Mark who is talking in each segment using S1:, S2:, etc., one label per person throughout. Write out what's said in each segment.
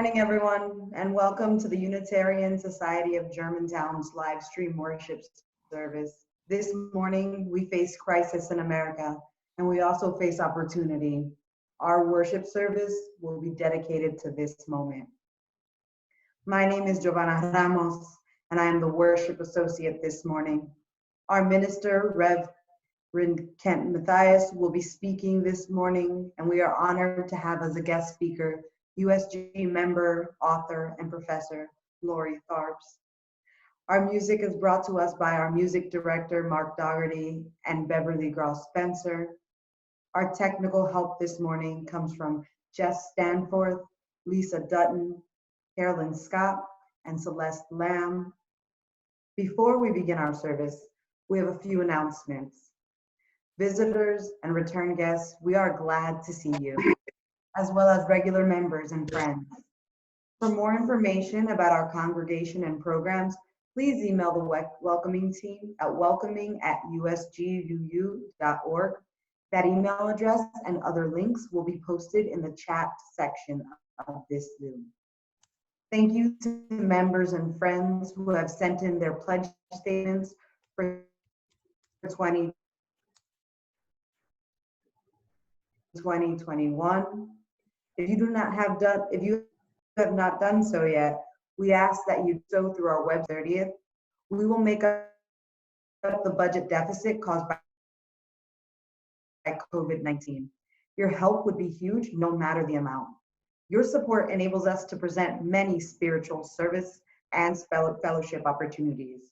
S1: Morning, everyone, and welcome to the Unitarian Society of Germantown's live stream worship service. This morning, we face crisis in America, and we also face opportunity. Our worship service will be dedicated to this moment. My name is Giovanna Ramos, and I am the worship associate this morning. Our minister, Rev. Kent Matthias, will be speaking this morning, and we are honored to have as a guest speaker USG member, author, and professor, Lori Tharps. Our music is brought to us by our music director, Mark Dougherty, and Beverly Gross Spencer. Our technical help this morning comes from Jess Stanforth, Lisa Dutton, Carolyn Scott, and Celeste Lamb. Before we begin our service, we have a few announcements. Visitors and return guests, we are glad to see you, as well as regular members and friends. For more information about our congregation and programs, please email the welcoming team at welcoming@usguu.org. That email address and other links will be posted in the chat section of this Zoom. Thank you to members and friends who have sent in their pledge statements for 2021. If you have not done so yet, we ask that you do through our web 30th. We will make up the budget deficit caused by COVID-19. Your help would be huge no matter the amount. Your support enables us to present many spiritual service and fellowship opportunities.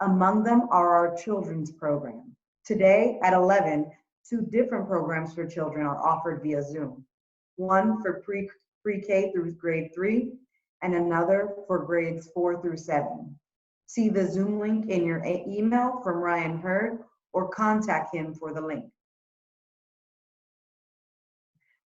S1: Among them are our children's program. Today at 11, 2 different programs for children are offered via Zoom. One for pre-K through grade 3, and another for grades 4 through 7. See the Zoom link in your email from Ryan Hurd or contact him for the link.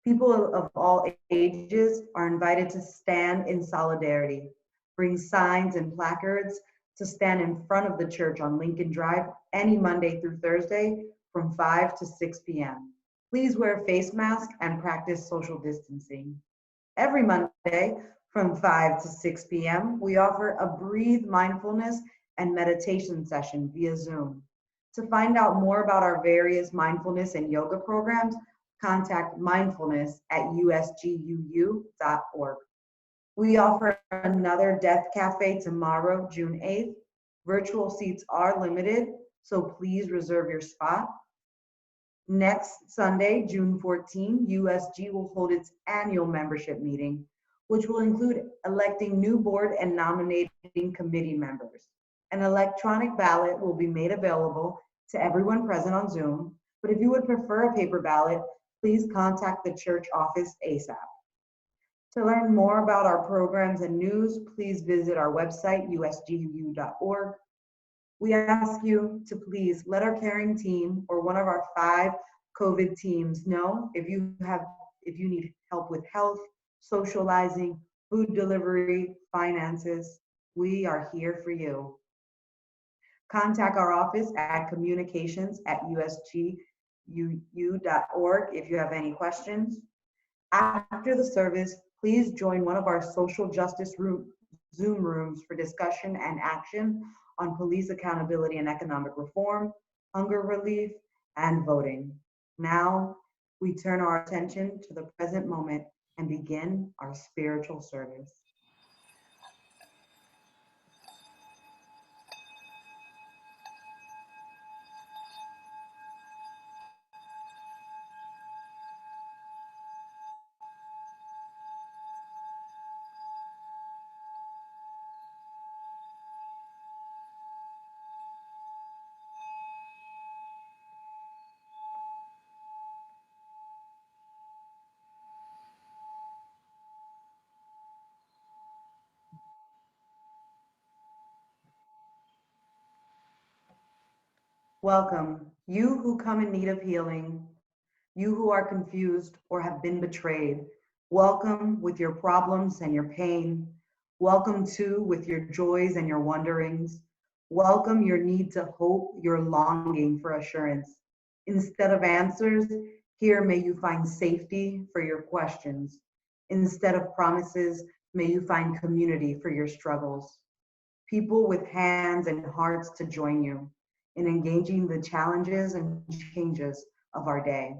S1: People of all ages are invited to stand in solidarity. Bring signs and placards to stand in front of the church on Lincoln Drive any Monday through Thursday from 5 to 6 p.m. Please wear a face mask and practice social distancing. Every Monday from 5 to 6 p.m., we offer a breathe mindfulness and meditation session via Zoom. To find out more about our various mindfulness and yoga programs, contact mindfulness@usguu.org. We offer another Death Cafe tomorrow, June 8th. Virtual seats are limited, so please reserve your spot. Next Sunday, June 14, USG will hold its annual membership meeting, which will include electing new board and nominating committee members. An electronic ballot will be made available to everyone present on Zoom, but if you would prefer a paper ballot, please contact the church office ASAP. To learn more about our programs and news, please visit our website, usguu.org. We ask you to please let our caring team or one of our 5 COVID teams know if you need help with health, socializing, food delivery, finances. We are here for you. Contact our office at communications@usguu.org if you have any questions. After the service, please join one of our social justice Zoom rooms for discussion and action on police accountability and economic reform, hunger relief, and voting. Now, we turn our attention to the present moment and begin our spiritual service. Welcome, you who come in need of healing, you who are confused or have been betrayed. Welcome with your problems and your pain. Welcome too with your joys and your wonderings. Welcome your need to hope, your longing for assurance. Instead of answers, here may you find safety for your questions. Instead of promises, May you find community for your struggles, people with hands and hearts to join you in engaging the challenges and changes of our day.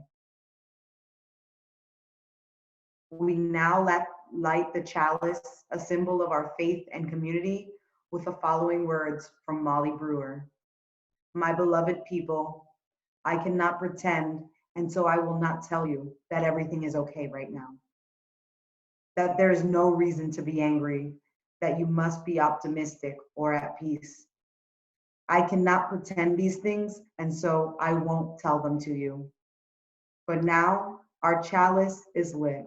S1: We now light the chalice, a symbol of our faith and community, with the following words from Molly Brewer. My beloved people, I cannot pretend, and so I will not tell you that everything is okay right now. That there is no reason to be angry, that you must be optimistic or at peace. I cannot pretend these things, and so I won't tell them to you. But now our chalice is lit.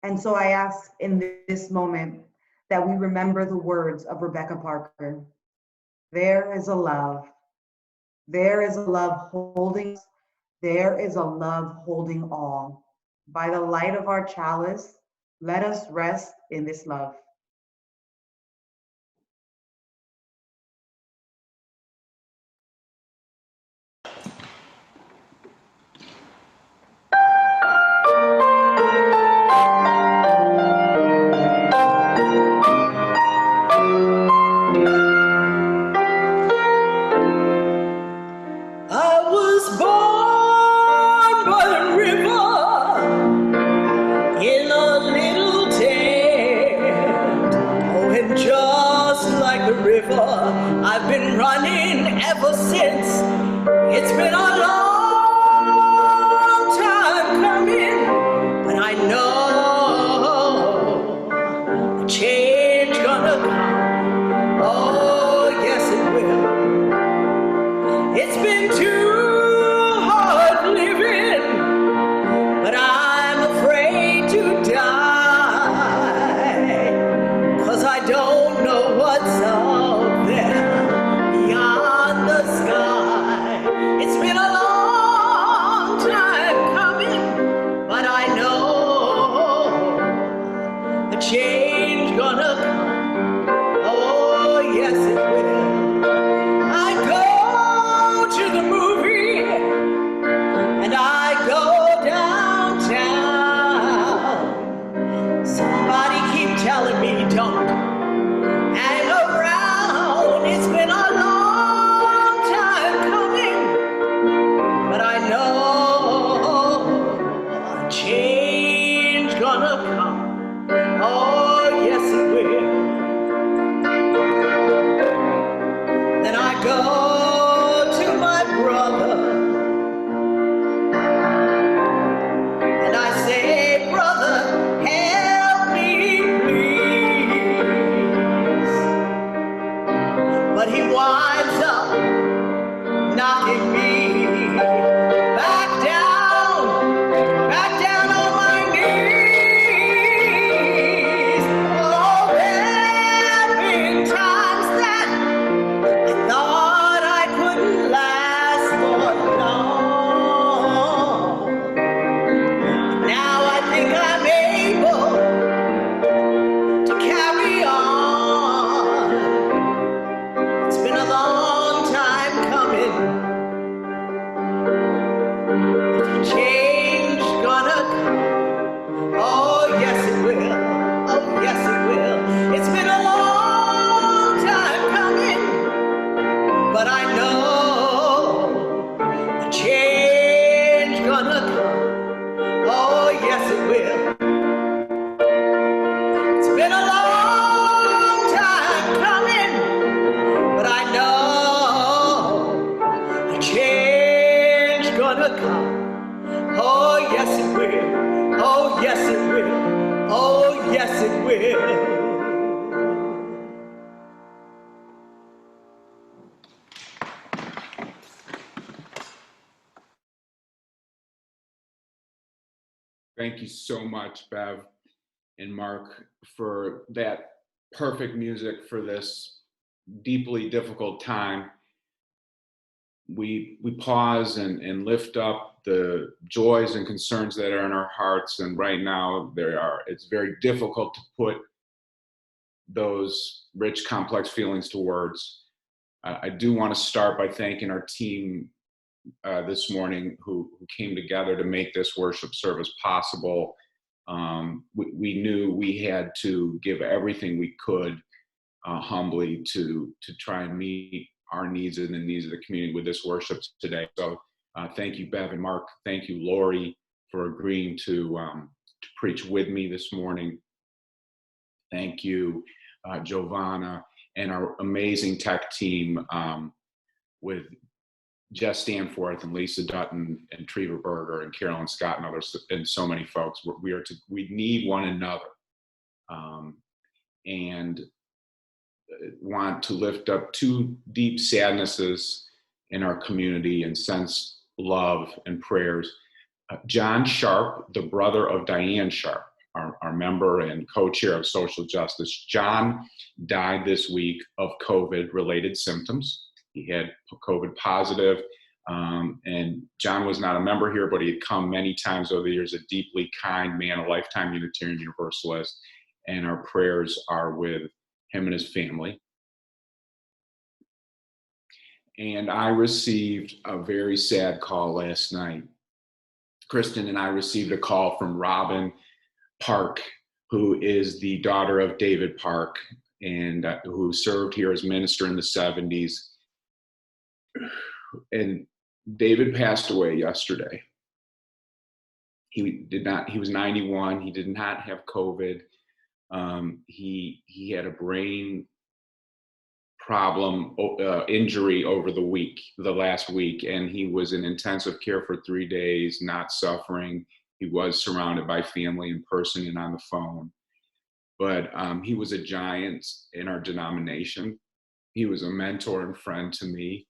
S1: And so I ask in this moment that we remember the words of Rebecca Parker. There is a love. There is a love holding. There is a love holding all. By the light of our chalice, let us rest in this love.
S2: I was born by the river in a little tent. Oh, and just like the river, I've been running ever since. It's been a long time coming, but I know a change gonna come. Oh, yes it will. It's been too hard living, but I'm afraid to die, 'cause I don't know what's out there beyond the sky. It's been a long time coming, but I know a change gonna come. Oh, yes it will. I go to the movie and I go downtown. Somebody keep telling me don't hang around. It's been a long time coming, but I know a change gonna come. Oh, yes it will. Then I go to my brother and I say, brother, help me please. But he winds up knocking me back down on my knees. Oh, there have been times that I thought I couldn't last for long. Now I think I'm able to carry on. It's been a long time coming. Change gonna come. Oh, yes it will. Oh, yes it will. It's been a long time coming, but I know a change gonna come. Oh, yes it will. It's been a long time coming, but I know a change gonna come. Oh, yes it will. Oh, yes it will. Oh, yes it will.
S3: Thank you so much, Bev and Mark, for that perfect music for this deeply difficult time. We pause and lift up the joys and concerns that are in our hearts, and right now it's very difficult to put those rich, complex feelings to words. I do want to start by thanking our team this morning who came together to make this worship service possible. We knew we had to give everything we could humbly to try and meet our needs and the needs of the community with this worship today. So thank you, Bev and Mark. Thank you, Lori, for agreeing to preach with me this morning. Thank you, Giovanna, and our amazing tech team with Jess Stanforth and Lisa Dutton and Treva Berger and Carolyn Scott and others, and so many folks. We need one another, and want to lift up two deep sadnesses in our community and sense love and prayers. John Sharp, the brother of Diane Sharp, our member and co-chair of social justice. John died this week of COVID-related symptoms. He had COVID positive, and John was not a member here, but he had come many times over the years, a deeply kind man, a lifetime Unitarian Universalist, and our prayers are with him and his family. And I received a very sad call last night. Kristen and I received a call from Robin Park, who is the daughter of David Park, and who served here as minister in the 70s. And David passed away yesterday. He was 91. He did not have COVID. He had a brain problem, injury over the last week, and he was in intensive care for 3 days, not suffering. He was surrounded by family in person and on the phone. But he was a giant in our denomination. He was a mentor and friend to me.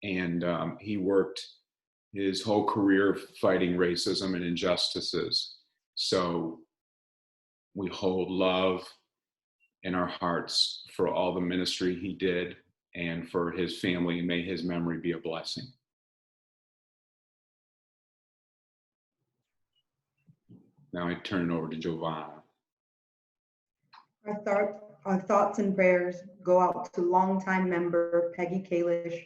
S3: And he worked his whole career fighting racism and injustices. So we hold love in our hearts for all the ministry he did and for his family, and may his memory be a blessing. Now I turn it over to Giovanna.
S1: Our thoughts and prayers go out to longtime member Peggy Kalish,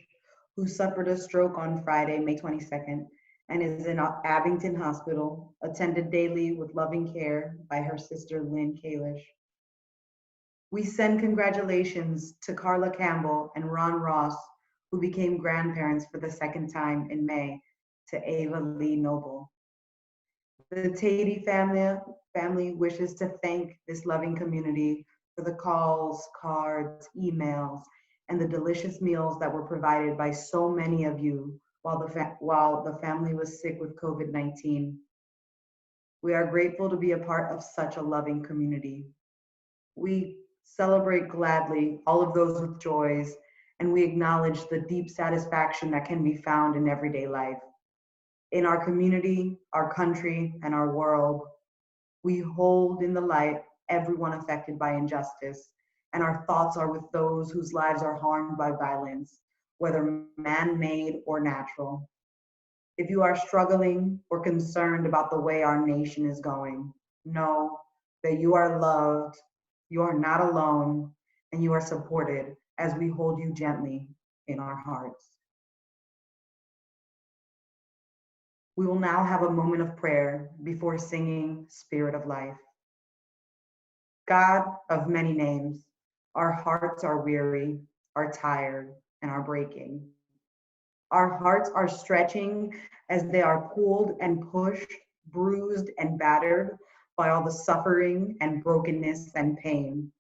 S1: who suffered a stroke on Friday, May 22nd, and is in Abington Hospital, attended daily with loving care by her sister, Lynn Kalish. We send congratulations to Carla Campbell and Ron Ross, who became grandparents for the second time in May, to Ava Lee Noble. The Tatey family wishes to thank this loving community for the calls, cards, emails, and the delicious meals that were provided by so many of you while the family was sick with COVID-19. We are grateful to be a part of such a loving community. We celebrate gladly all of those with joys, and we acknowledge the deep satisfaction that can be found in everyday life. In our community, our country, and our world, we hold in the light everyone affected by injustice, and our thoughts are with those whose lives are harmed by violence, whether man-made or natural. If you are struggling or concerned about the way our nation is going, know that you are loved, you are not alone, and you are supported as we hold you gently in our hearts. We will now have a moment of prayer before singing Spirit of Life. God of many names, our hearts are weary, are tired, and are breaking. Our hearts are stretching as they are pulled and pushed, bruised and battered by all the suffering and brokenness and pain.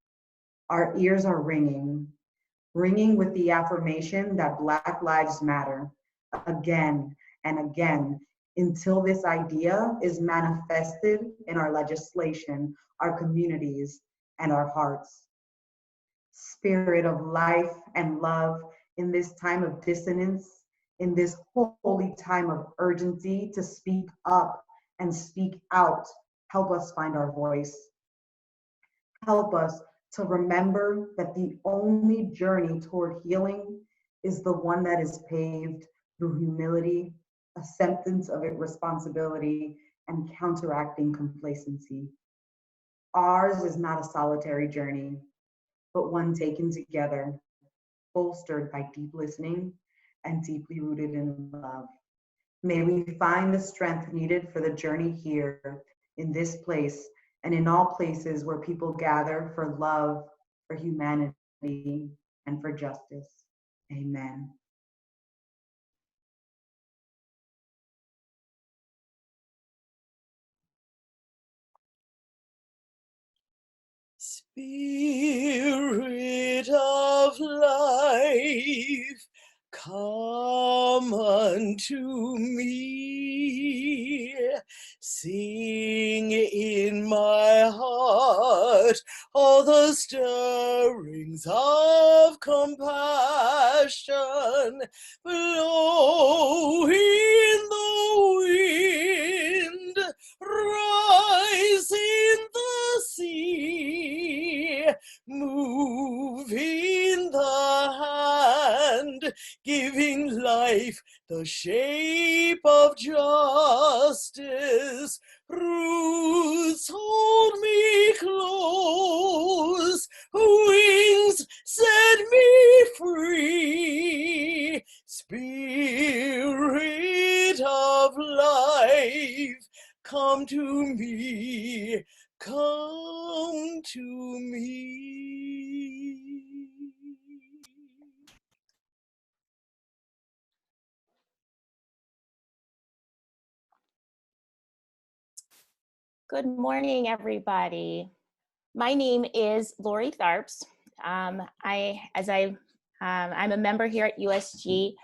S1: Our ears are ringing with the affirmation that Black Lives Matter again and again, until this idea is manifested in our legislation, our communities, and our hearts. Spirit of life and love, in this time of dissonance, in this holy time of urgency to speak up and speak out, help us find our voice. Help us to remember that the only journey toward healing is the one that is paved through humility, acceptance of responsibility, and counteracting complacency. Ours is not a solitary journey, but one taken together, bolstered by deep listening and deeply rooted in love. May we find the strength needed for the journey here, in this place, and in all places where people gather for love, for humanity, and for justice. Amen.
S2: Spirit of life, come unto me. Sing in my heart all the stirrings of compassion. Blow in the wind, rise in the sea, move in the hand, giving life the shape of justice. Roots hold me close, wings set me free. Spirit of life, come to me, come to me.
S4: Good morning, everybody. My name is Lori Tharps. I'm a member here at USG.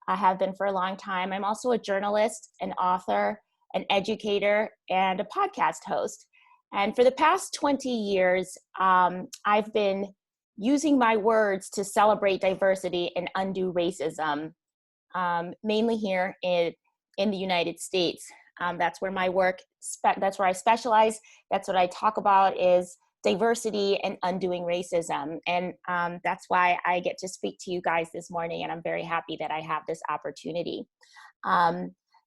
S4: I have been for a long time. I'm also a journalist, an author, an educator, and a podcast host. And for the past 20 years, I've been using my words to celebrate diversity and undo racism, mainly here in the United States. That's where my work, that's where I specialize. That's what I talk about is diversity and undoing racism. And that's why I get to speak to you guys this morning. And I'm very happy that I have this opportunity.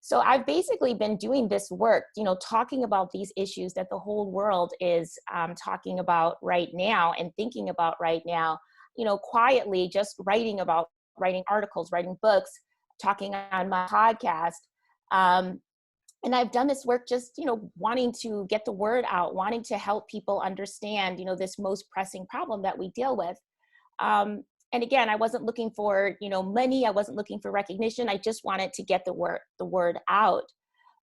S4: So I've basically been doing this work, talking about these issues that the whole world is talking about right now and thinking about right now, quietly just writing articles, writing books, talking on my podcast. And I've done this work just, wanting to get the word out, wanting to help people understand, this most pressing problem that we deal with. And again, I wasn't looking for, money. I wasn't looking for recognition. I just wanted to get the word out.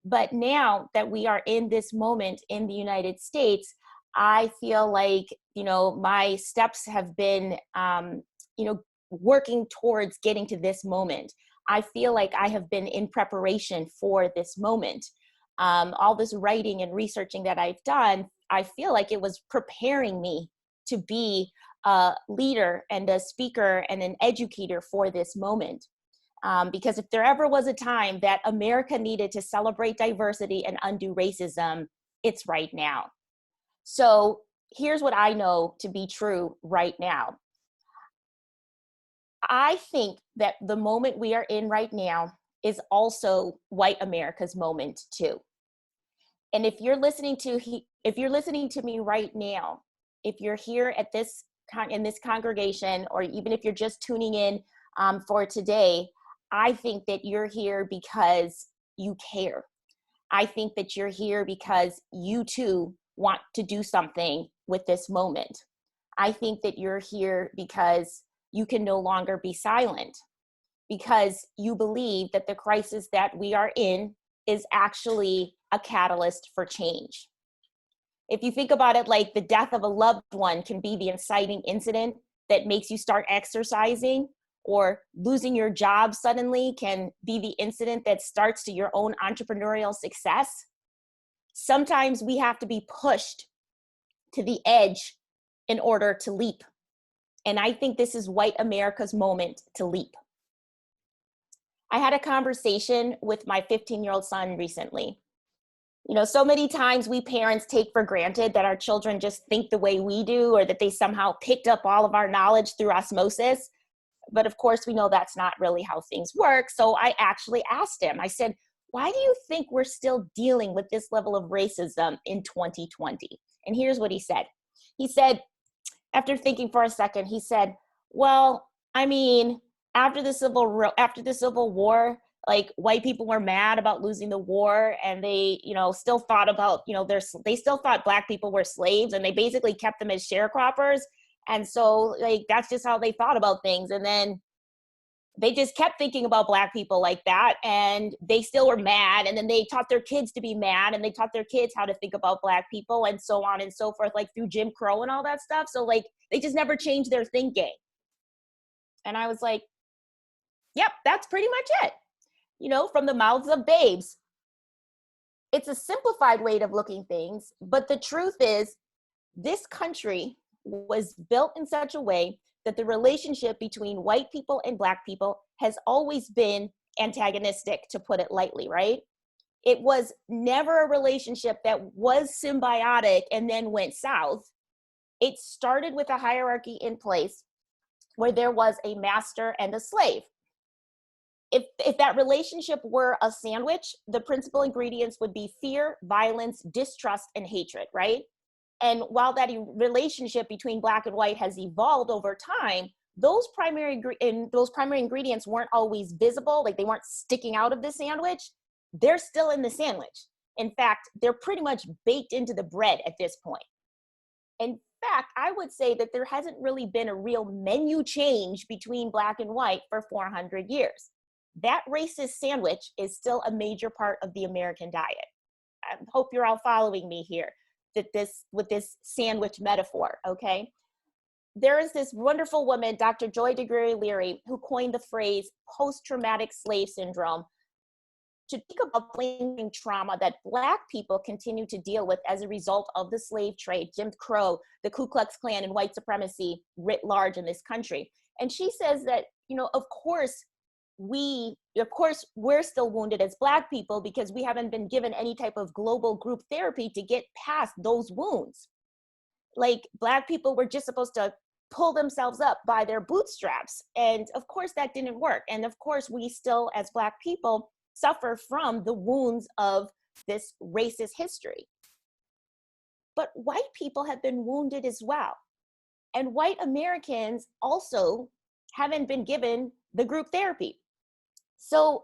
S4: But now that we are in this moment in the United States, I feel like, my steps have been, working towards getting to this moment. I feel like I have been in preparation for this moment. All this writing and researching that I've done, I feel like it was preparing me to be a leader and a speaker and an educator for this moment. Because if there ever was a time that America needed to celebrate diversity and undo racism, it's right now. So here's what I know to be true right now. I think that the moment we are in right now is also white America's moment too. And if you're listening to me right now, if you're here at in this congregation, or even if you're just tuning in for today, I think that you're here because you care. I think that you're here because you too want to do something with this moment. I think that you're here because you can no longer be silent, because you believe that the crisis that we are in is actually a catalyst for change. If you think about it, like the death of a loved one can be the inciting incident that makes you start exercising, or losing your job suddenly can be the incident that starts to your own entrepreneurial success. Sometimes we have to be pushed to the edge in order to leap. And I think this is white America's moment to leap. I had a conversation with my 15-year-old son recently. So many times we parents take for granted that our children just think the way we do, or that they somehow picked up all of our knowledge through osmosis. But of course, we know that's not really how things work. So I actually asked him, I said, why do you think we're still dealing with this level of racism in 2020? And here's what he said. He said, after thinking for a second, he said, well, I mean, after the Civil War, like white people were mad about losing the war, and they, still thought about, they still thought Black people were slaves, and they basically kept them as sharecroppers. And so like, that's just how they thought about things. And then they just kept thinking about Black people like that, and they still were mad. And then they taught their kids to be mad, and they taught their kids how to think about Black people, and so on and so forth, like through Jim Crow and all that stuff. So like, they just never changed their thinking. And I was like, yep, that's pretty much it. From the mouths of babes. It's a simplified way of looking things, but the truth is, this country was built in such a way that the relationship between white people and Black people has always been antagonistic, to put it lightly, right? It was never a relationship that was symbiotic and then went south. It started with a hierarchy in place where there was a master and a slave. If that relationship were a sandwich, the principal ingredients would be fear, violence, distrust, and hatred, right? And while that relationship between Black and white has evolved over time, those primary ingredients weren't always visible, like they weren't sticking out of the sandwich. They're still in the sandwich. In fact, they're pretty much baked into the bread at this point. In fact, I would say that there hasn't really been a real menu change between Black and white for 400 years. That racist sandwich is still a major part of the American diet. I hope you're all following me here with this sandwich metaphor, okay? There is this wonderful woman, Dr. Joy DeGruy-Leary, who coined the phrase post-traumatic slave syndrome to think about blaming trauma that Black people continue to deal with as a result of the slave trade, Jim Crow, the Ku Klux Klan, and white supremacy writ large in this country. And she says that, of course, we're still wounded as Black people because we haven't been given any type of global group therapy to get past those wounds. Like, Black people were just supposed to pull themselves up by their bootstraps. And of course that didn't work. And of course we still, as Black people, suffer from the wounds of this racist history. But white people have been wounded as well. And white Americans also haven't been given the group therapy. So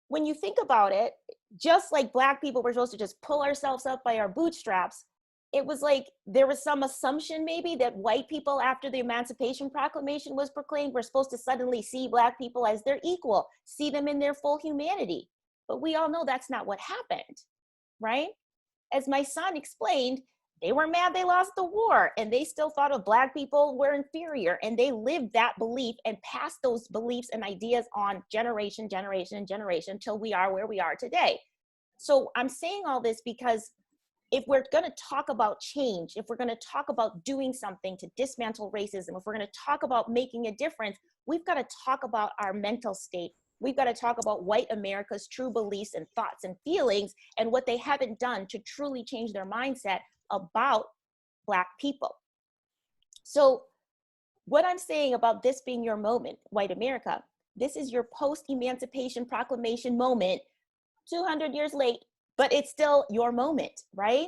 S4: when you think about it, just like Black people were supposed to just pull ourselves up by our bootstraps, it was like there was some assumption maybe that white people, after the Emancipation Proclamation was proclaimed, were supposed to suddenly see Black people as their equal, see them in their full humanity. But we all know that's not what happened, right? As my son explained, they were mad they lost the war, and they still thought of Black people were inferior, and they lived that belief and passed those beliefs and ideas on generation until we are where we are today. So I'm saying all this because if we're going to talk about change, if we're going to talk about doing something to dismantle racism, if we're going to talk about making a difference, we've got to talk about our mental state. We've got to talk about white America's true beliefs and thoughts and feelings and what they haven't done to truly change their mindset about Black people. So what I'm saying about this being your moment, white America, this is your post-Emancipation Proclamation moment, 200 years late, but it's still your moment, right?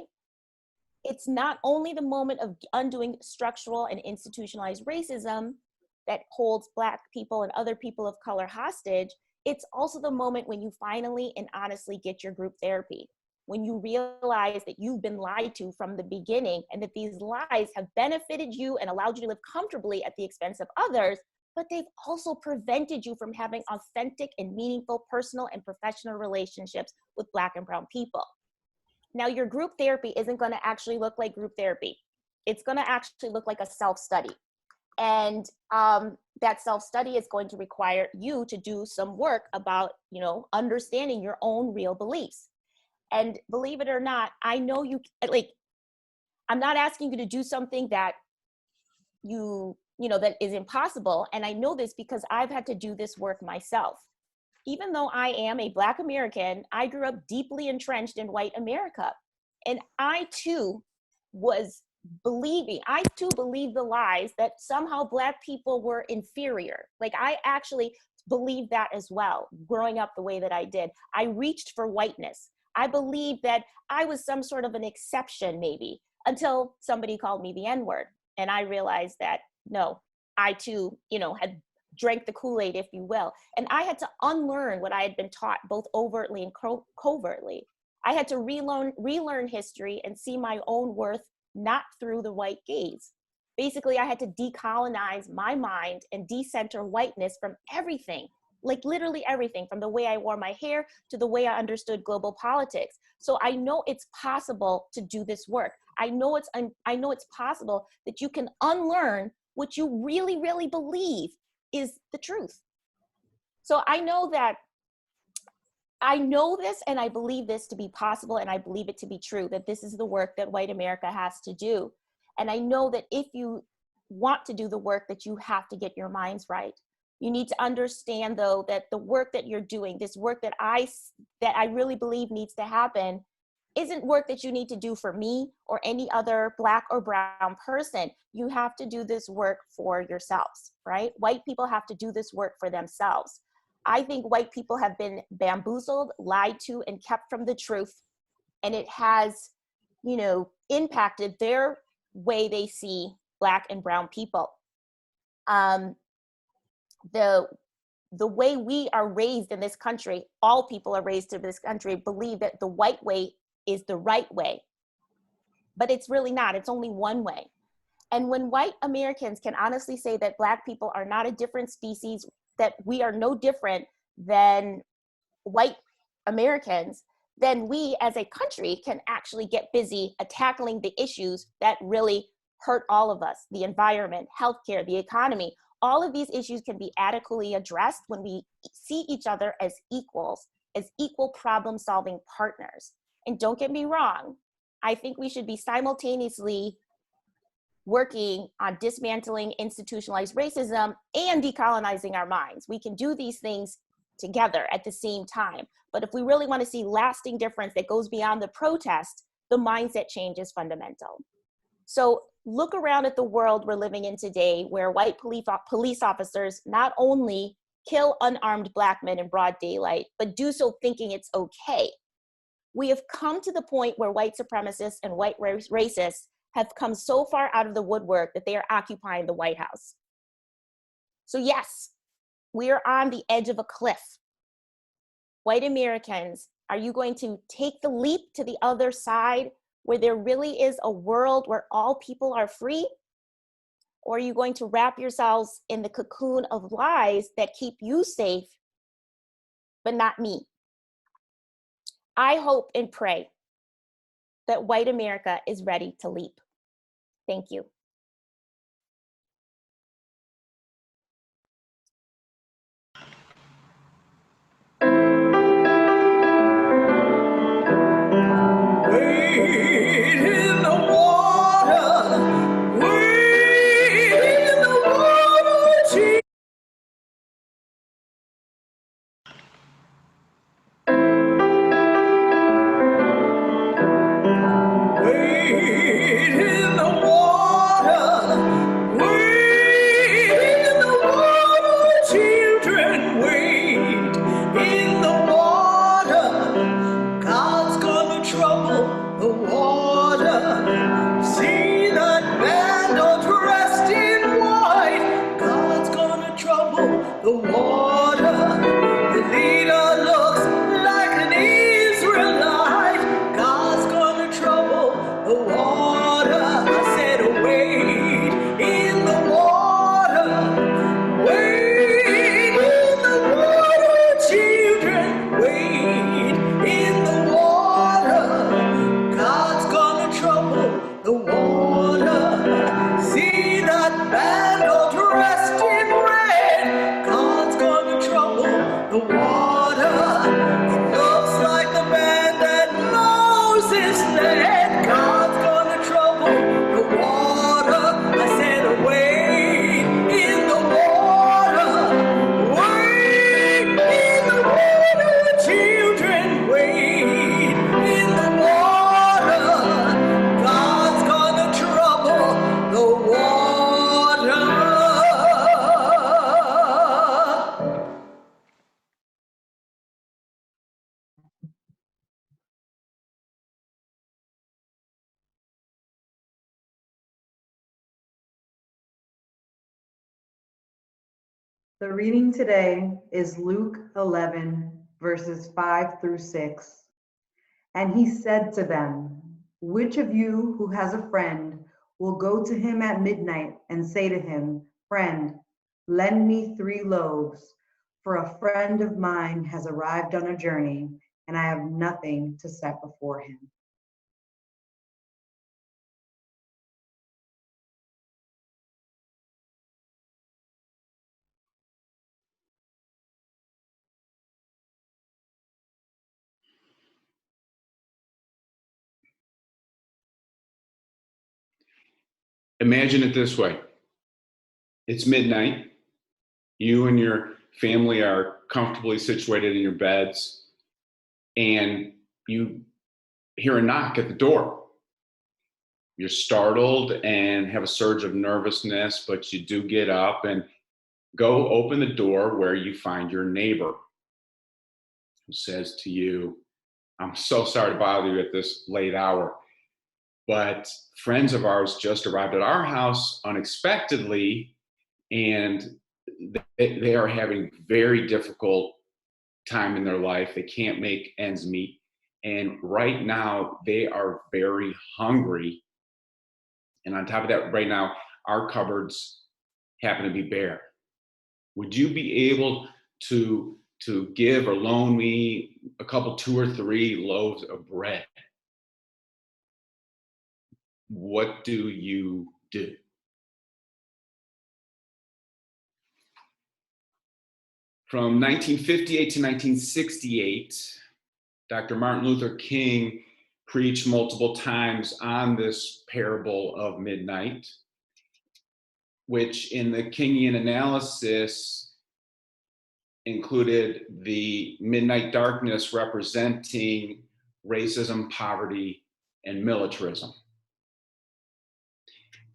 S4: It's not only the moment of undoing structural and institutionalized racism that holds Black people and other people of color hostage, it's also the moment when you finally and honestly get your group therapy, when you realize that you've been lied to from the beginning and that these lies have benefited you and allowed you to live comfortably at the expense of others, but they've also prevented you from having authentic and meaningful personal and professional relationships with Black and brown people. Now, your group therapy isn't going to actually look like group therapy. It's going to actually look like a self-study. And that self-study is going to require you to do some work about, understanding your own real beliefs. And believe it or not, I know I'm not asking you to do something that that is impossible. And I know this because I've had to do this work myself. Even though I am a Black American, I grew up deeply entrenched in white America. And I too believed the lies that somehow Black people were inferior. Like, I actually believed that as well, growing up the way that I did. I reached for whiteness. I believed that I was some sort of an exception maybe, until somebody called me the N-word. And I realized that, no, I too, had drank the Kool-Aid, if you will. And I had to unlearn what I had been taught, both overtly and covertly. I had to relearn history and see my own worth not through the white gaze. Basically, I had to decolonize my mind and decenter whiteness from everything, like literally everything, from the way I wore my hair to the way I understood global politics. So I know it's possible to do this work. I know it's possible that you can unlearn what you really, really believe is the truth. So I know this, and I believe this to be possible, and I believe it to be true, that this is the work that white America has to do. And I know that if you want to do the work, that you have to get your minds right. You need to understand, though, that the work that you're doing, this work that I really believe needs to happen, isn't work that you need to do for me or any other Black or brown person. You have to do this work for yourselves, right? White people have to do this work for themselves. I think white people have been bamboozled, lied to, and kept from the truth. And it has, impacted their way they see Black and brown people. The way we are raised in this country, all people are raised in this country, believe that the white way is the right way. But it's really not. It's only one way. And when white Americans can honestly say that Black people are not a different species, that we are no different than white Americans, then we as a country can actually get busy at tackling the issues that really hurt all of us: the environment, healthcare, the economy. All of these issues can be adequately addressed when we see each other as equals, as equal problem-solving partners. And don't get me wrong, I think we should be simultaneously working on dismantling institutionalized racism and decolonizing our minds. We can do these things together at the same time. But if we really want to see lasting difference that goes beyond the protest, the mindset change is fundamental. So look around at the world we're living in today, where white police officers not only kill unarmed Black men in broad daylight, but do so thinking it's okay. We have come to the point where white supremacists and white racists have come so far out of the woodwork that they are occupying the White House. So yes, we are on the edge of a cliff. White Americans, are you going to take the leap to the other side, where there really is a world where all people are free? Or are you going to wrap yourselves in the cocoon of lies that keep you safe, but not me? I hope and pray that white America is ready to leap. Thank you.
S2: Wade in the water, wade in the water, Jesus. Wade in the water.
S1: The reading today is Luke 11, verses 5 through 6. And he said to them, which of you who has a friend will go to him at midnight and say to him, friend, lend me 3 loaves, for a friend of mine has arrived on a journey, and I have nothing to set before him.
S3: Imagine it this way. It's midnight. You and your family are comfortably situated in your beds, and you hear a knock at the door. You're startled and have a surge of nervousness, but you do get up and go open the door, where you find your neighbor, who says to you, I'm so sorry to bother you at this late hour, but friends of ours just arrived at our house unexpectedly, and they are having very difficult time in their life. They can't make ends meet. And right now, they are very hungry. And on top of that, right now, our cupboards happen to be bare. Would you be able to give or loan me a couple, 2 or 3 loaves of bread? What do you do? From 1958 to 1968, Dr. Martin Luther King preached multiple times on this parable of midnight, which in the Kingian analysis included the midnight darkness representing racism, poverty, and militarism.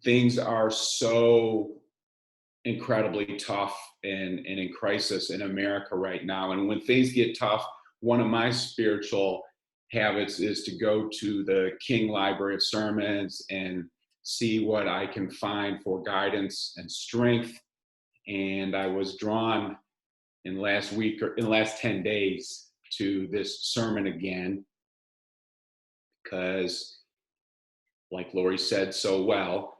S3: Things are so incredibly tough and in crisis in America right now. And when things get tough, one of my spiritual habits is to go to the King Library of Sermons and see what I can find for guidance and strength. And I was drawn in last week, or in the last 10 days, to this sermon again, because like Lori said so well,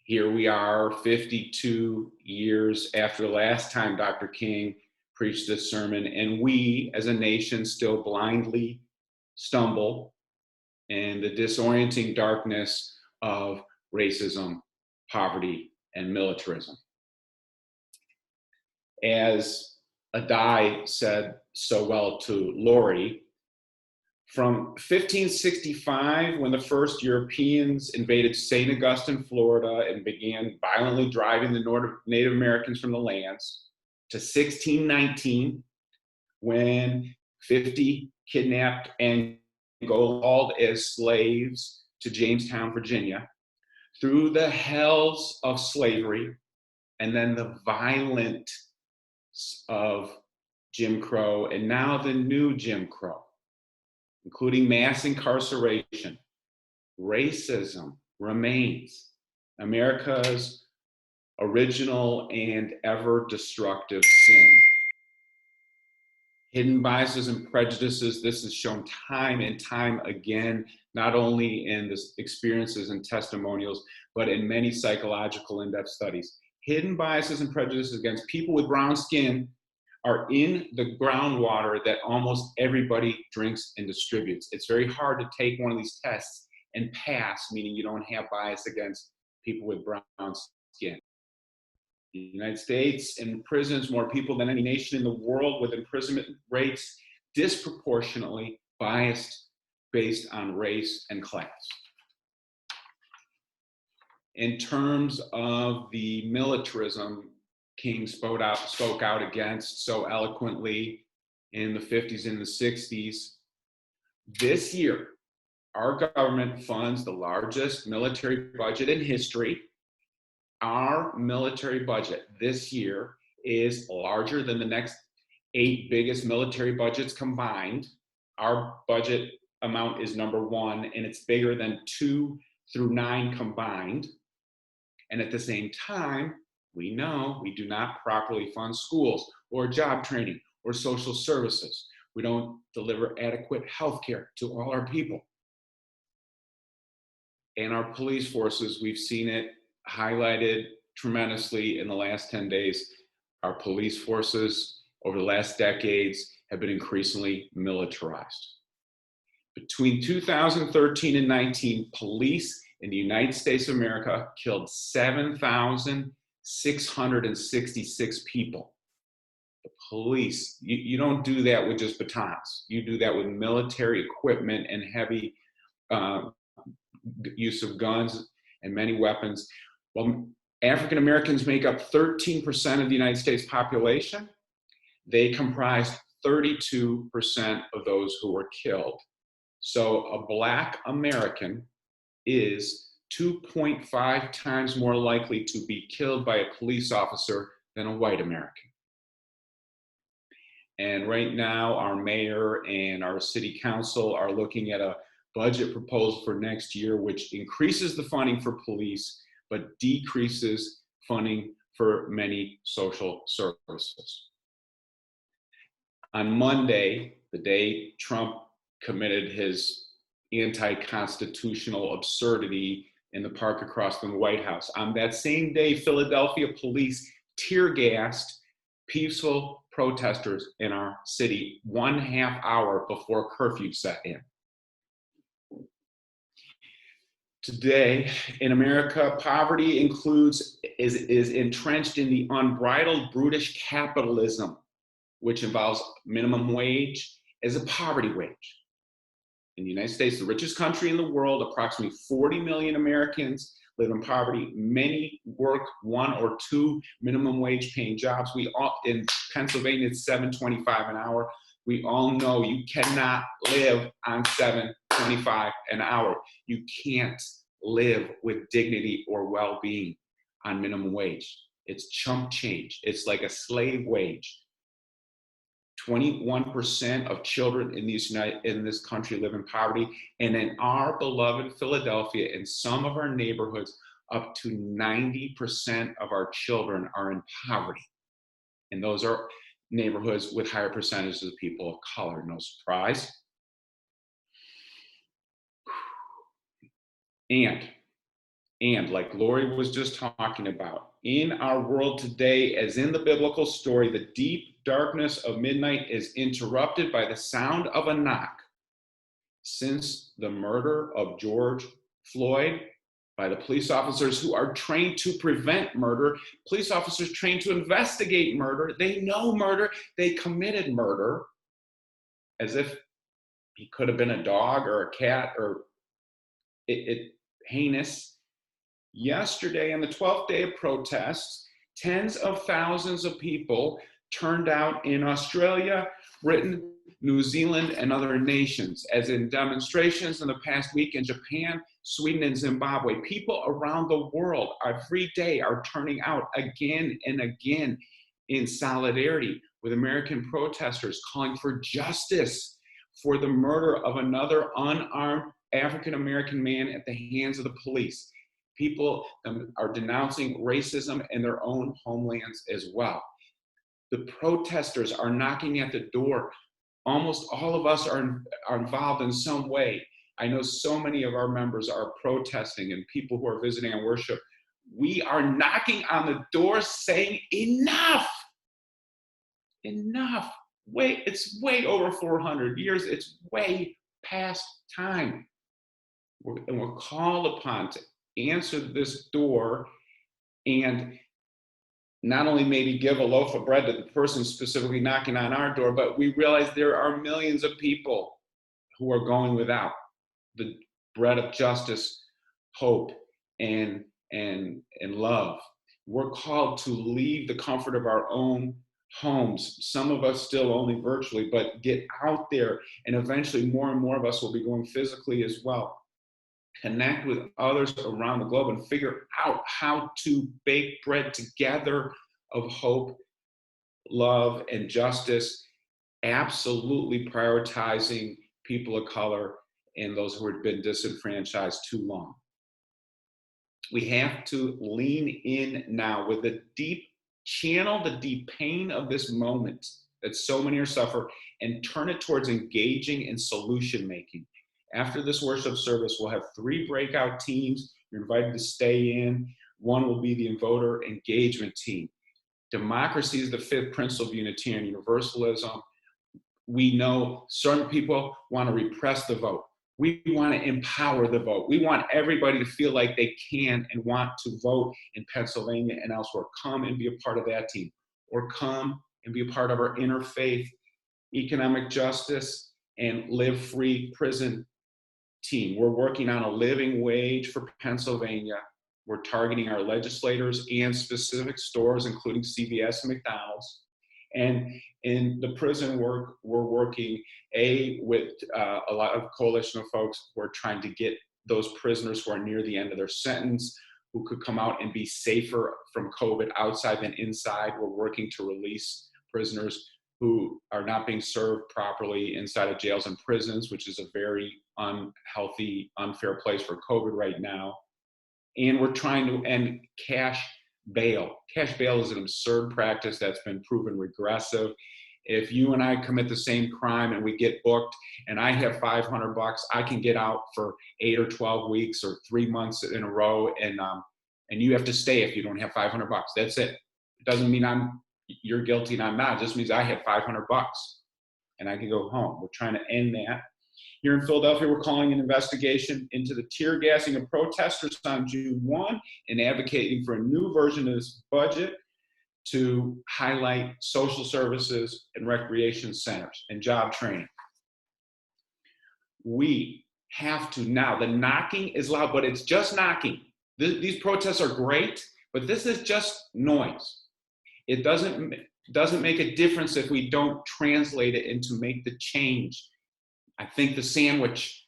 S3: here we are 52 years after the last time Dr. King preached this sermon, and we as a nation still blindly stumble in the disorienting darkness of racism, poverty, and militarism. As Adai said so well to Lori, from 1565, when the first Europeans invaded St. Augustine, Florida, and began violently driving the Native Americans from the lands, to 1619, when 50 kidnapped and hauled as slaves to Jamestown, Virginia, through the hells of slavery, and then the violence of Jim Crow, and now the new Jim Crow, including mass incarceration, racism remains America's original and ever destructive sin. Hidden biases and prejudices, this is shown time and time again, not only in the experiences and testimonials, but in many psychological in-depth studies. Hidden biases and prejudices against people with brown skin are in the groundwater that almost everybody drinks and distributes. It's very hard to take one of these tests and pass, meaning you don't have bias against people with brown skin. The United States imprisons more people than any nation in the world, with imprisonment rates disproportionately biased based on race and class. In terms of the militarism King spoke out against so eloquently in the 50s and the 60s, this year, our government funds the largest military budget in history. Our military budget this year is larger than the next 8 biggest military budgets combined. Our budget amount is number 1, and it's bigger than 2 through 9 combined. And at the same time, We know we do not properly fund schools or job training or social services. We don't deliver adequate health care to all our people. And our police forces, we've seen it highlighted tremendously in the last 10 days. Our police forces over the last decades have been increasingly militarized. Between 2013 and 19, police in the United States of America killed 7,666 people. The police, you don't do that with just batons. You do that with military equipment and heavy use of guns and many weapons. Well, African Americans make up 13% of the United States population. They comprised 32% of those who were killed. So a Black American is 2.5 times more likely to be killed by a police officer than a white American. And right now, our mayor and our city council are looking at a budget proposal for next year, which increases the funding for police, but decreases funding for many social services. On Monday, the day Trump committed his anti-constitutional absurdity in the park across from the White House, on that same day, Philadelphia police tear gassed peaceful protesters in our city 1/2 hour before curfew set in. Today in America, poverty is entrenched in the unbridled brutish capitalism, which involves minimum wage as a poverty wage. In the United States, the richest country in the world, approximately 40 million Americans live in poverty. Many work 1 or 2 minimum wage paying jobs. In Pennsylvania, it's $7.25 an hour. We all know you cannot live on $7.25 an hour. You can't live with dignity or well-being on minimum wage. It's chump change. It's like a slave wage. 21% of children in this country live in poverty. And in our beloved Philadelphia, in some of our neighborhoods, up to 90% of our children are in poverty. And those are neighborhoods with higher percentages of people of color. No surprise. And like Lori was just talking about, in our world today, as in the biblical story, the deep darkness of midnight is interrupted by the sound of a knock. Since the murder of George Floyd by the police officers who are trained to prevent murder, police officers trained to investigate murder, they know murder, they committed murder, as if he could have been a dog or a cat or heinous. Yesterday, on the 12th day of protests, tens of thousands of people turned out in Australia, Britain, New Zealand, and other nations, as in demonstrations in the past week in Japan, Sweden, and Zimbabwe. People around the world every day are turning out again and again in solidarity with American protesters calling for justice for the murder of another unarmed African-American man at the hands of the police. People are denouncing racism in their own homelands as well. The protesters are knocking at the door. Almost all of us are involved in some way. I know so many of our members are protesting and people who are visiting and worship. We are knocking on the door saying, enough, enough. It's way over 400 years. It's way past time. We're called upon to answer this door and not only maybe give a loaf of bread to the person specifically knocking on our door, but we realize there are millions of people who are going without the bread of justice, hope, and love. We're called to leave the comfort of our own homes. Some of us still only virtually, but get out there, and eventually more and more of us will be going physically as well. Connect with others around the globe and figure out how to bake bread together of hope, love, and justice, absolutely prioritizing people of color and those who have been disenfranchised too long. We have to lean in now with the deep channel, the deep pain of this moment that so many are suffering, and turn it towards engaging and solution making. After this worship service, we'll have 3 breakout teams. You're invited to stay in. One will be the voter engagement team. Democracy is the 5th principle of Unitarian Universalism. We know certain people want to repress the vote. We want to empower the vote. We want everybody to feel like they can and want to vote in Pennsylvania and elsewhere. Come and be a part of that team, or come and be a part of our interfaith economic justice and live free prison team. We're working on a living wage for Pennsylvania. We're targeting our legislators and specific stores, including CVS and McDonald's. And in the prison work, we're working with a lot of coalition of folks who are trying to get those prisoners who are near the end of their sentence, who could come out and be safer from COVID outside than inside. We're working to release prisoners who are not being served properly inside of jails and prisons, which is a very unhealthy, unfair place for COVID right now. And we're trying to end cash bail. Cash bail is an absurd practice that's been proven regressive. If you and I commit the same crime and we get booked and I have $500, I can get out for 8 or 12 weeks or 3 months in a row, and you have to stay if you don't have $500. That's it. It doesn't mean you're guilty and I'm not. It just means I have $500 and I can go home. We're trying to end that. Here in Philadelphia, we're calling an investigation into the tear gassing of protesters on June 1 and advocating for a new version of this budget to highlight social services and recreation centers and job training. We have to now, the knocking is loud, but it's just knocking. These protests are great, but this is just noise. It doesn't make a difference if we don't translate it into make the change. I think the sandwich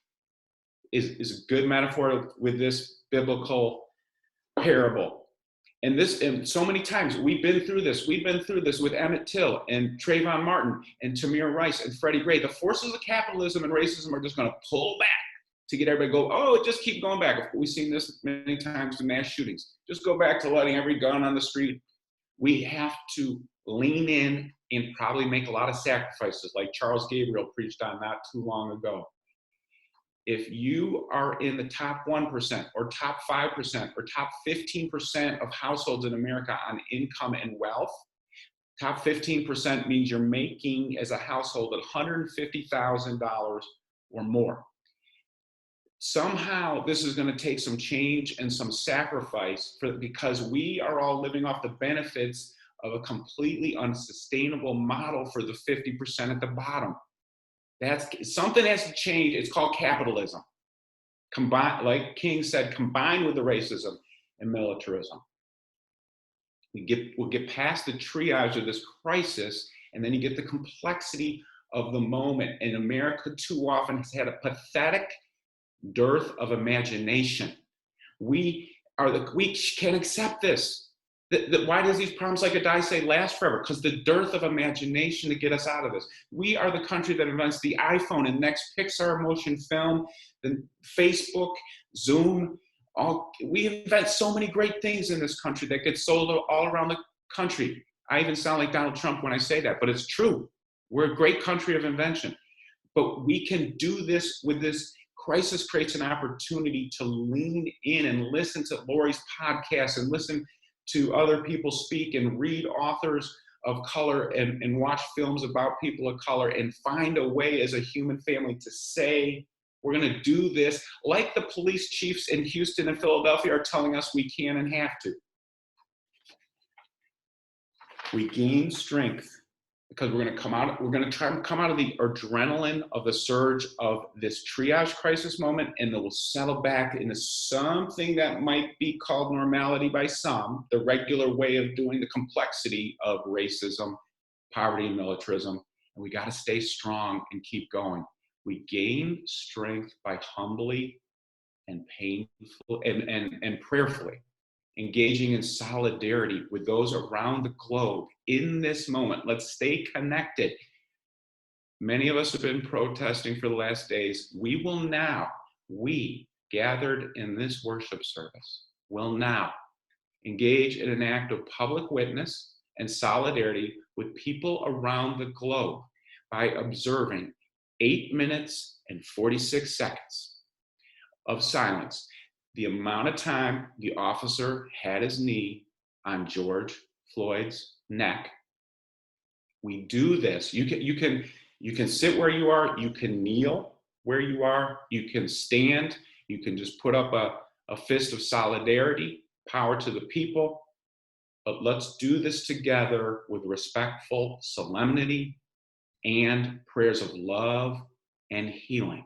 S3: is a good metaphor with this biblical parable. And so many times we've been through this. We've been through this with Emmett Till and Trayvon Martin and Tamir Rice and Freddie Gray. The forces of capitalism and racism are just going to pull back to get everybody to go, oh, just keep going back. We've seen this many times in mass shootings. Just go back to letting every gun on the street. We have to lean in and probably make a lot of sacrifices, like Charles Gabriel preached on not too long ago. If you are in the top 1% or top 5% or top 15% of households in America on income and wealth, top 15% means you're making as a household $150,000 or more. Somehow this is going to take some change and some sacrifice because we are all living off the benefits of a completely unsustainable model for the 50% at the bottom. Something has to change. It's called capitalism. Like King said, combined with the racism and militarism. We'll get past the triage of this crisis, and then you get the complexity of the moment. And America too often has had a pathetic dearth of imagination. We can't accept this. Why does these problems like Adai last forever? Because the dearth of imagination to get us out of this. We are the country that invents the iPhone and next Pixar motion film, then Facebook, Zoom. We invent so many great things in this country that get sold all around the country. I even sound like Donald Trump when I say that, but it's true. We're a great country of invention. But we can do this with this crisis creates an opportunity to lean in and listen to Lori's podcast and listen to other people speak and read authors of color and watch films about people of color and find a way as a human family to say, we're going to do this like the police chiefs in Houston and Philadelphia are telling us we can and have to. We gain strength because we're going to try to come out of the adrenaline of the surge of this triage crisis moment, and then we'll settle back into something that might be called normality by some, the regular way of doing the complexity of racism, poverty, and militarism. And we got to stay strong and keep going. We gain strength by humbly and painful and prayerfully engaging in solidarity with those around the globe in this moment. Let's stay connected. Many of us have been protesting for the last days. We gathered in this worship service, will now engage in an act of public witness and solidarity with people around the globe by observing 8 minutes and 46 seconds of silence, the amount of time the officer had his knee on George Floyd's neck. We do this. You can sit where you are, you can kneel where you are, you can stand, you can just put up a fist of solidarity, power to the people. But let's do this together with respectful solemnity and prayers of love and healing.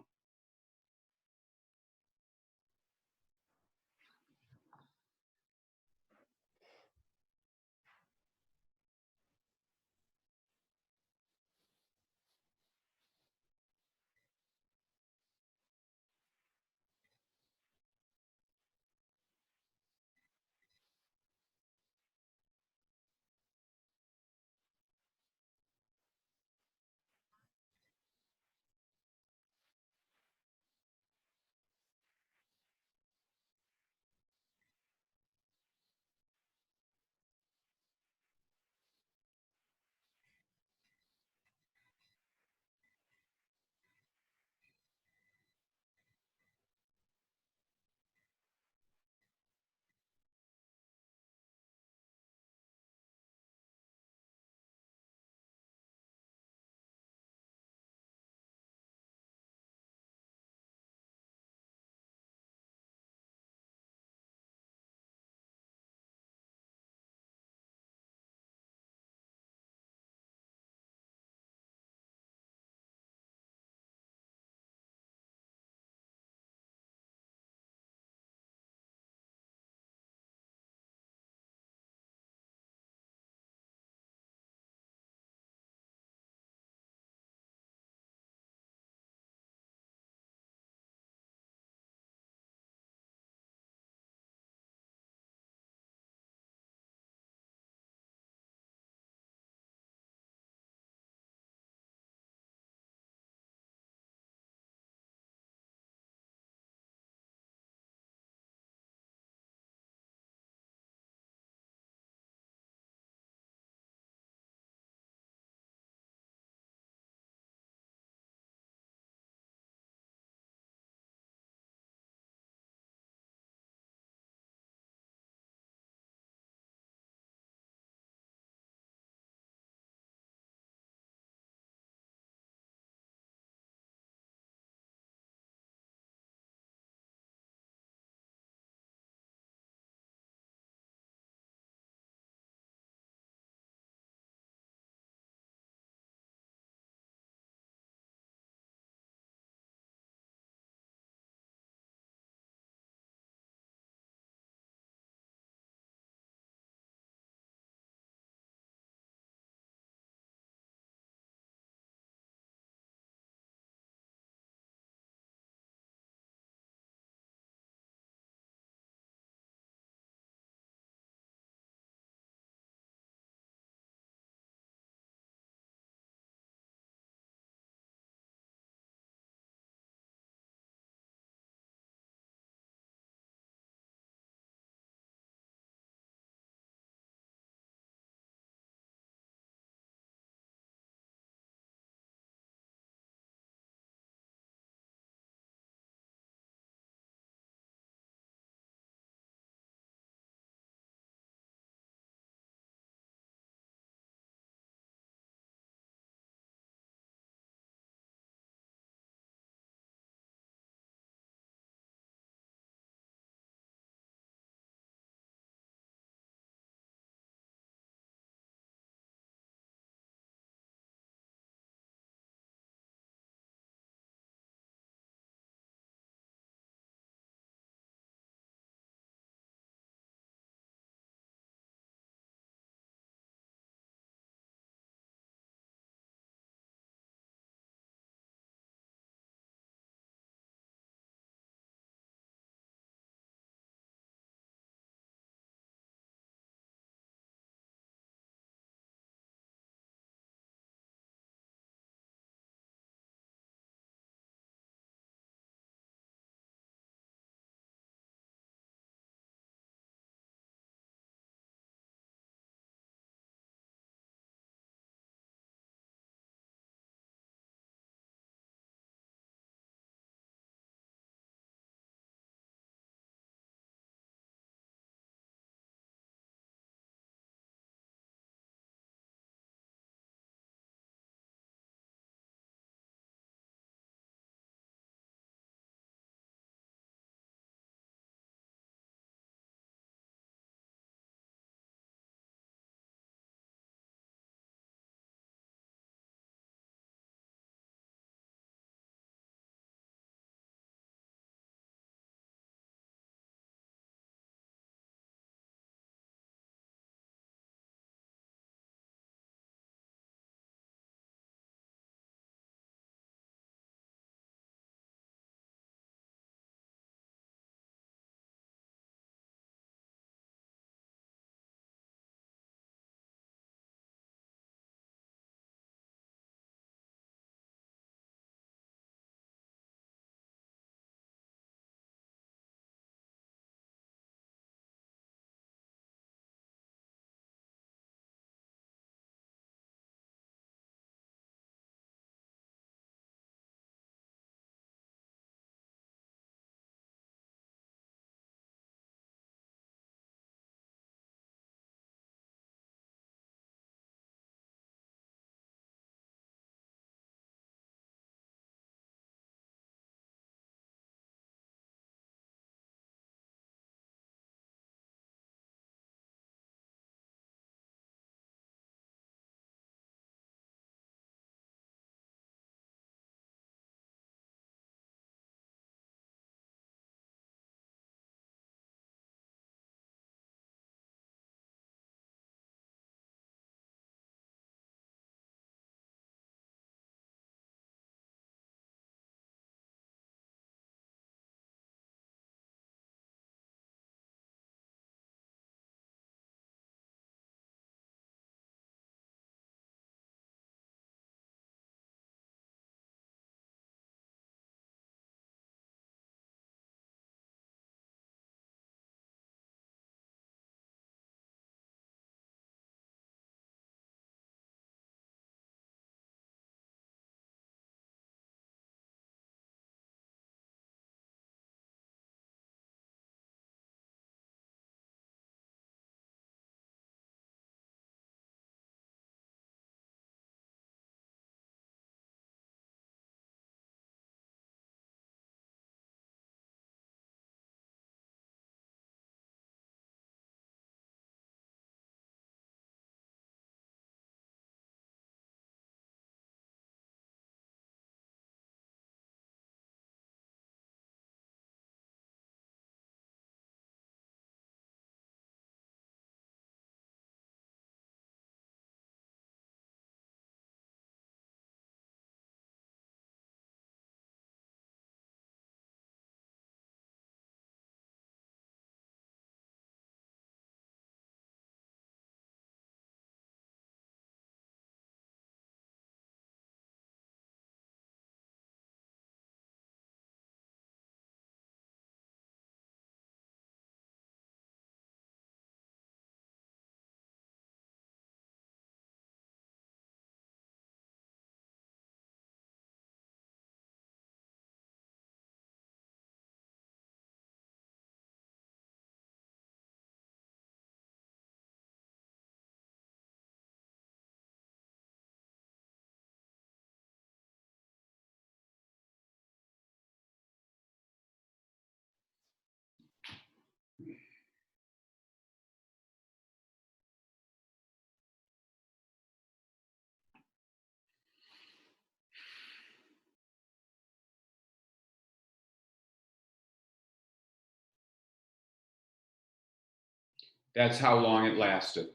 S3: That's how long it lasted.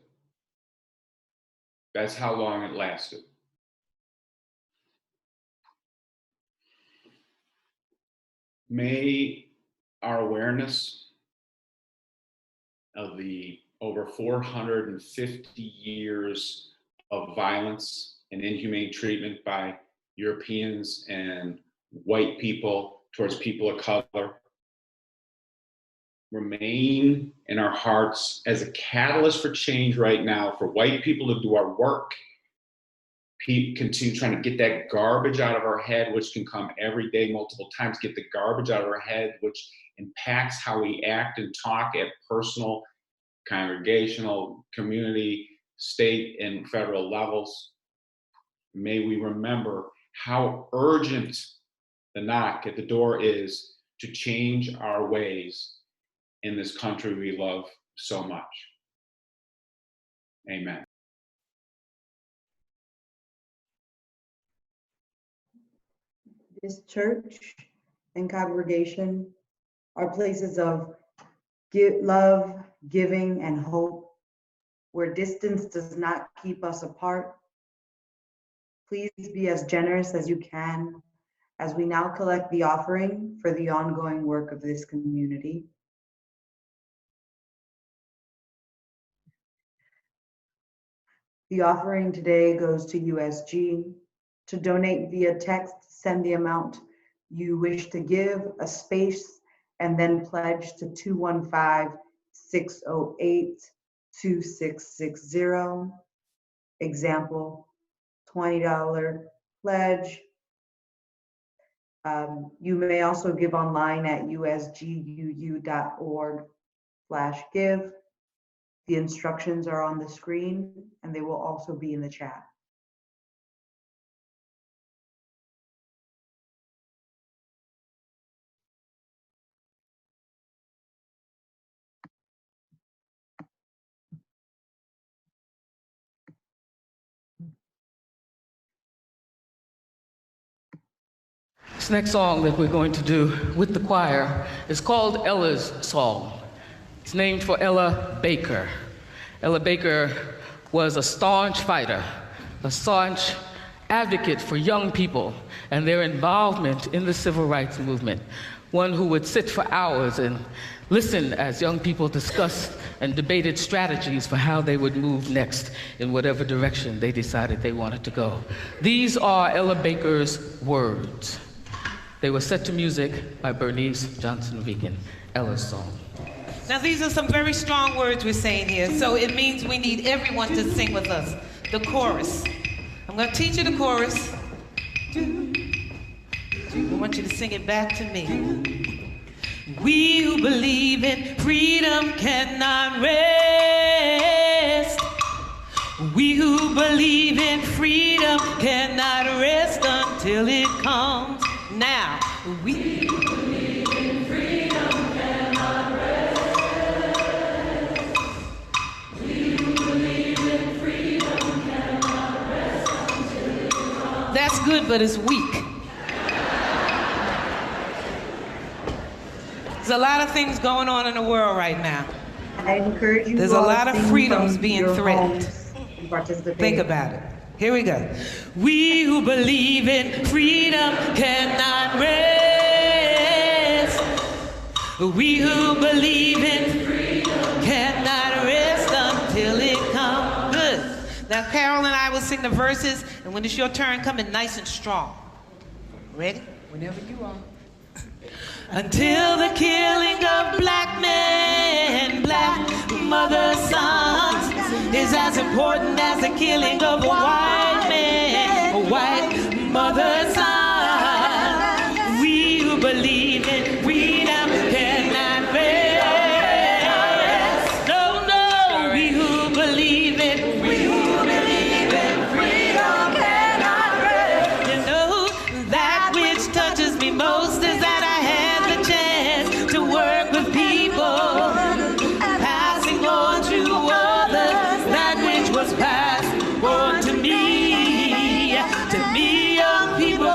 S3: That's how long it lasted. May our awareness of the over 450 years of violence and inhumane treatment by Europeans and white people towards people of color remain in our hearts as a catalyst for change right now, for white people to do our work, continue trying to get that garbage out of our head, which can come every day, multiple times, get the garbage out of our head, which impacts how we act and talk at personal, congregational, community, state, and federal levels. May we remember how urgent the knock at the door is to change our ways in this country we love so much. Amen.
S1: This church and congregation are places of love, giving, and hope, where distance does not keep us apart. Please be as generous as you can as we now collect the offering for the ongoing work of this community. The offering today goes to USG. To donate via text, send the amount you wish to give, a space, and then pledge to 215-608-2660. Example, $20 pledge. You may also give online at usguu.org/give. The instructions are on the screen and they will also be in the chat.
S5: This next song that we're going to do with the choir is called Ella's Song. It's named for Ella Baker. Ella Baker was a staunch fighter, a staunch advocate for young people and their involvement in the civil rights movement, one who would sit for hours and listen as young people discussed and debated strategies for how they would move next in whatever direction they decided they wanted to go. These are Ella Baker's words. They were set to music by Bernice Johnson Regan, Ella's Song.
S6: Now these are some very strong words we're saying here, so it means we need everyone to sing with us. The chorus. I'm going to teach you the chorus. I want you to sing it back to me. We who believe in freedom cannot rest. We who believe in freedom cannot rest until it comes. Now, we who believe in freedom cannot rest. We who believe in freedom cannot rest until it comes. That's good, but it's weak. There's a lot of things going on in the world right now.
S1: I encourage you.
S6: There's a lot of freedoms being threatened. Think about it. Here we go. We who believe in freedom cannot rest. We who believe in freedom cannot rest until it comes. Good. Now Carol and I will sing the verses, and when it's your turn, come in nice and strong. Ready? Whenever you are. Until the killing of black men, black mothers, sons is as important as the killing of a white man, a white mother's son. We who believe in freedom cannot rest. No, no, we who believe in freedom cannot rest. You know, that which touches me most is that I had the chance to work with people, passing on to others that which was passed on to me. To me, young people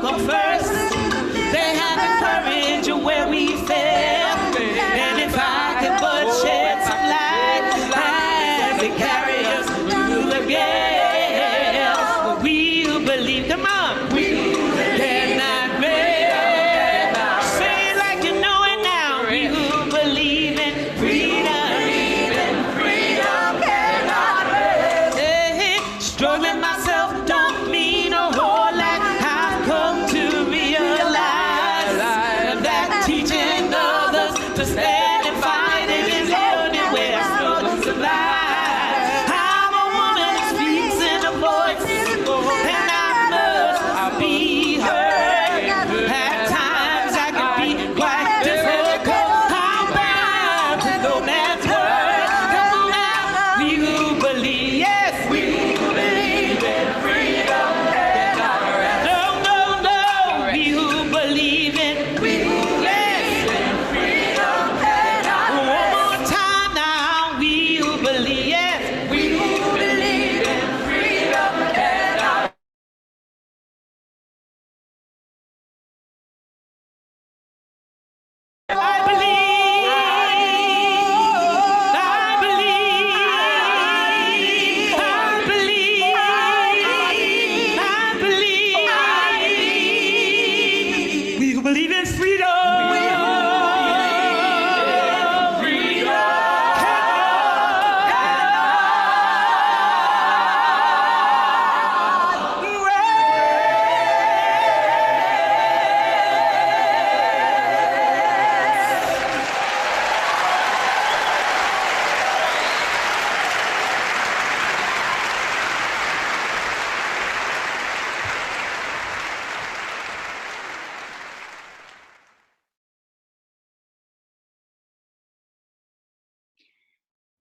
S6: to stand and fight in this building where struggle survive. I'm a woman that speaks in a voice, and I'll be heard. At times I can be quite difficult. I'm bound to no man's word. Come on now, we who believe, yes, we who believe in freedom. No, no, no, we who believe in freedom. One more time now, we who believe, yes, we who believe in freedom. I believe, I believe, I believe, I believe. We who believe in freedom.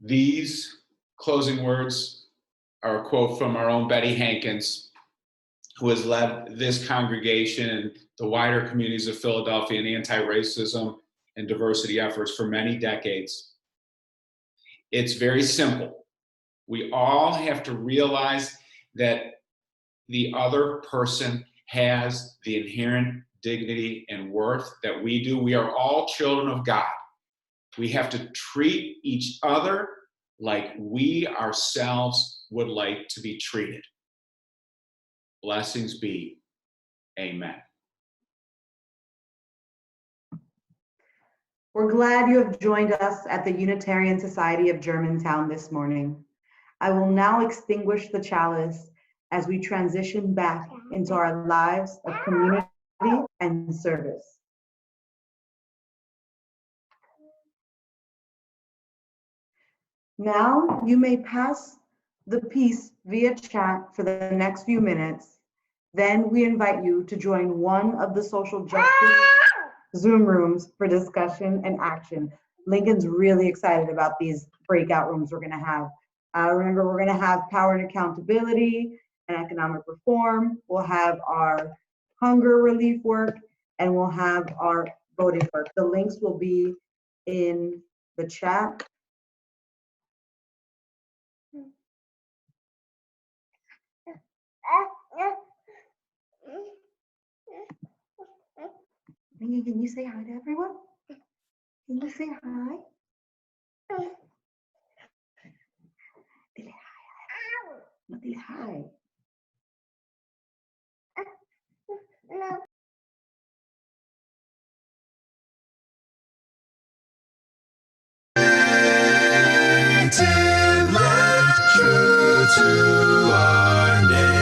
S3: These closing words are a quote from our own Betty Hankins, who has led this congregation and the wider communities of Philadelphia in anti-racism and diversity efforts for many decades. It's very simple. We all have to realize that the other person has the inherent dignity and worth that we do. We are all children of God. We have to treat each other like we ourselves would like to be treated. Blessings be. Amen.
S1: We're glad you have joined us at the Unitarian Society of Germantown this morning. I will now extinguish the chalice as we transition back into our lives of community and service. Now you may pass the peace via chat for the next few minutes. Then we invite you to join one of the social justice Zoom rooms for discussion and action. Lincoln's really excited about these breakout rooms we're going to have. Remember, we're going to have power and accountability and economic reform. We'll have our hunger relief work, and we'll have our voting work. The links will be in the chat. Can you say hi to everyone? Can you say hi? Dile hi. No, dile hi.
S7: True to our native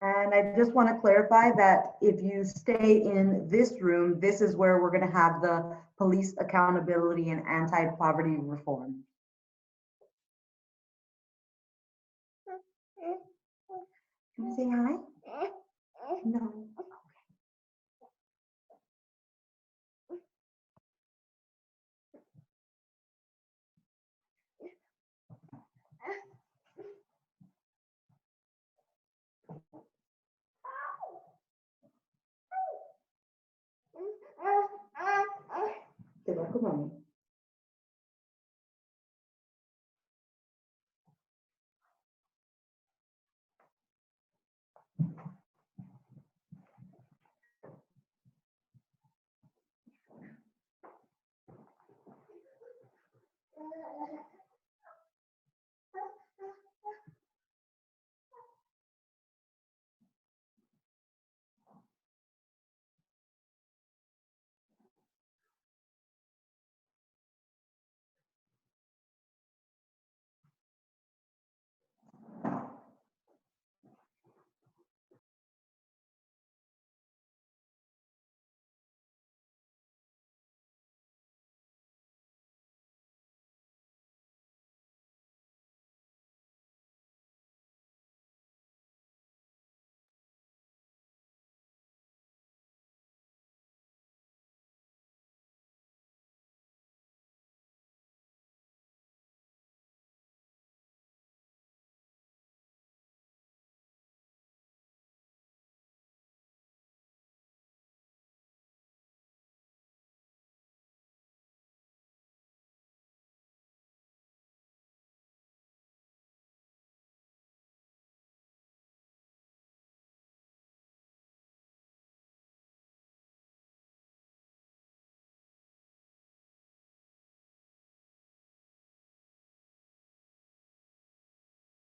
S1: And I just want to clarify that if you stay in this room, this is where we're going to have the police accountability and anti-poverty reform. you say hi? No. Te va con mami.